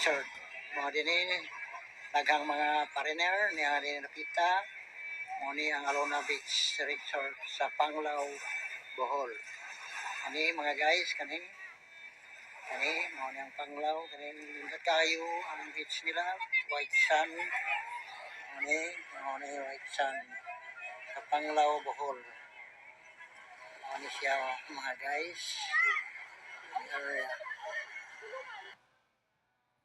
Resort. Mga din daghang mga foreigner niya rin nakita mo ni ang Alona Beach Resort sa Panglao, Bohol. Ani mga guys kani mo ni ang Panglao kani nindot kayo ang beach nila, white sand. Mo ni white sand sa Panglao, Bohol. Ano siya mga guys. Area.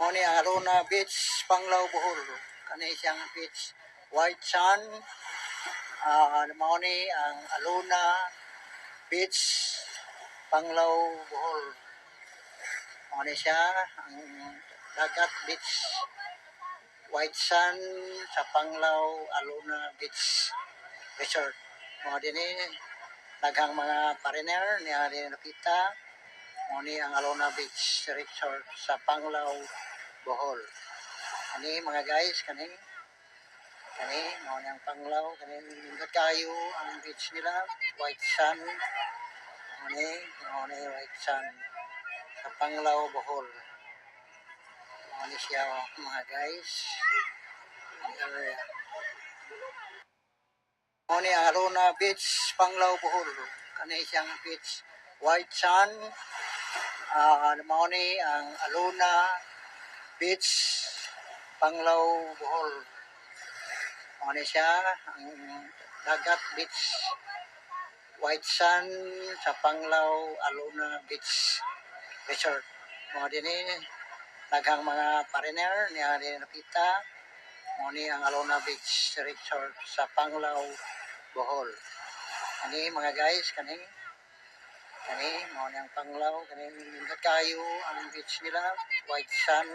Mo ni ang Alona Beach, Panglao, Bohol. Kani siyang beach, white sand. Mo ni ang Alona Beach, Panglao, Bohol. Mo ni siya ang dagat beach, white sand sa Panglao, Alona Beach Resort. Mo din daghang mga foreigner niya rin nakita mo ni ang Alona Beach Resort sa Panglao, Bohol. Ani mga guys kani mo ni ang Panglao kani nindot kayo ang beach nila, white sand. Mo ni white sand sa Panglao, Bohol. Ano siya mga guys. Area. Mo ni ang Alona Beach, Panglao, Bohol. Kani siyang beach, white sand. Mo ni ang Alona Beach, Panglao, Bohol. Mo ni siya ang dagat beach, white sand sa Panglao, Alona Beach Resort. Mo din daghang mga foreigner niya rin nakita mo ni ang Alona Beach Resort sa Panglao, Bohol. Ani mga guys kani mo ni ang Panglao kani nindot kayo ang beach nila, white sand.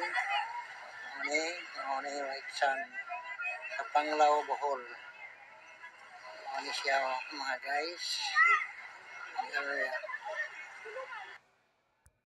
Mo ni white sand sa Panglao, Bohol. Ano siya mga guys.